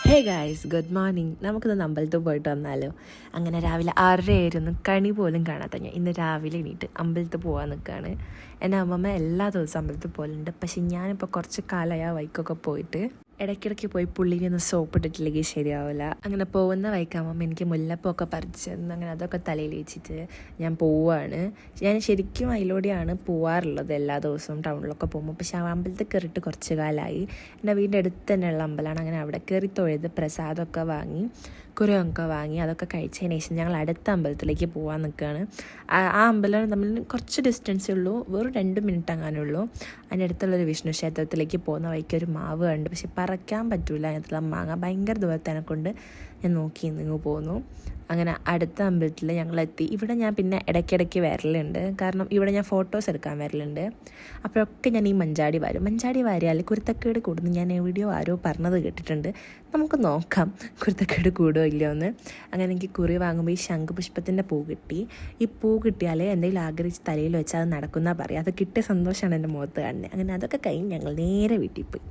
Hey guys, good morning. നമുക്കിന്ന് അമ്പലത്തിൽ പോയിട്ട് വന്നാലോ? അങ്ങനെ രാവിലെ 6:30 കണി പോലും കാണാത്ത ഞാൻ ഇന്ന് രാവിലെ എണീറ്റ് അമ്പലത്തിൽ പോകാൻ നിൽക്കുകയാണ്. എൻ്റെ അമ്മമ്മ എല്ലാ ദിവസവും അമ്പലത്തിൽ പോകലുണ്ട്. പക്ഷെ ഞാനിപ്പോൾ കുറച്ച് കാലമായി ആ വൈക്കൊക്കെ പോയിട്ട് ഇടയ്ക്കിടയ്ക്ക് പോയി പുള്ളിനെ ഒന്ന് സോപ്പ് ഇട്ടിട്ടില്ലെങ്കിൽ ശരിയാവില്ല. അങ്ങനെ പോകുന്ന വൈക്കാകുമ്പം എനിക്ക് മുല്ലപ്പൊക്കെ പറിച്ച് അങ്ങനെ അതൊക്കെ തലയിൽ വെച്ചിട്ട് ഞാൻ പോവുകയാണ്. ഞാൻ ശരിക്കും അതിലൂടെയാണ് പോവാറുള്ളത് എല്ലാ ദിവസവും ടൗണിലൊക്കെ പോകുമ്പോൾ. പക്ഷെ ആ അമ്പലത്തിൽ കയറിയിട്ട് കുറച്ച് കാലമായി. എൻ്റെ വീടിൻ്റെ അടുത്ത് തന്നെയുള്ള അമ്പലമാണ്. അങ്ങനെ അവിടെ കയറി തൊഴുത് പ്രസാദമൊക്കെ വാങ്ങി കുരമൊക്കെ വാങ്ങി അതൊക്കെ കഴിച്ചതിന് ശേഷം ഞങ്ങൾ അടുത്ത അമ്പലത്തിലേക്ക് പോകാൻ നിൽക്കുകയാണ്. ആ അമ്പലം തമ്മിൽ കുറച്ച് ഡിസ്റ്റൻസേ ഉള്ളൂ, വെറും 2 മിനിറ്റ് അങ്ങനെ ഉള്ളൂ. അതിൻ്റെ അടുത്തുള്ളൊരു വിഷ്ണു ക്ഷേത്രത്തിലേക്ക് പോകുന്ന വഴിക്ക് ഒരു മാവ് കണ്ടു. പക്ഷെ പറിക്കാൻ പറ്റൂല, അതിനകത്തുള്ള മാങ്ങ ഭയങ്കര ദൂരത്തിനെ കൊണ്ട് ഞാൻ നോക്കി നിങ്ങൾ പോന്നു. അങ്ങനെ അടുത്ത അമ്പലത്തിൽ ഞങ്ങളെത്തി. ഇവിടെ ഞാൻ പിന്നെ ഇടയ്ക്കിടയ്ക്ക് വരലുണ്ട്, കാരണം ഇവിടെ ഞാൻ ഫോട്ടോസ് എടുക്കാൻ വരലുണ്ട്. അപ്പോഴൊക്കെ ഞാൻ ഈ മഞ്ചാടി വാരിയാൽ കുരുത്തക്കേട് കൂടുന്നു. ഞാൻ എവിടെയോ ആരോ പറഞ്ഞത് കേട്ടിട്ടുണ്ട്. നമുക്ക് നോക്കാം കുരുത്തക്കേട് കൂടുമോ ഇല്ലയോ എന്ന്. അങ്ങനെ എനിക്ക് കുറി വാങ്ങുമ്പോൾ ഈ ശംഖുപുഷ്പത്തിൻ്റെ പൂ കിട്ടി. ഈ പൂ കിട്ടിയാൽ എന്തെങ്കിലും ആഗ്രഹിച്ച് തലയിൽ വെച്ചാൽ അത് നടക്കുന്ന പറയാം. അത് കിട്ടിയ സന്തോഷമാണ് എൻ്റെ മുഖത്ത് കാണുന്നത്. അങ്ങനെ അതൊക്കെ കഴിഞ്ഞ് ഞങ്ങൾ നേരെ വീട്ടിൽ പോയി.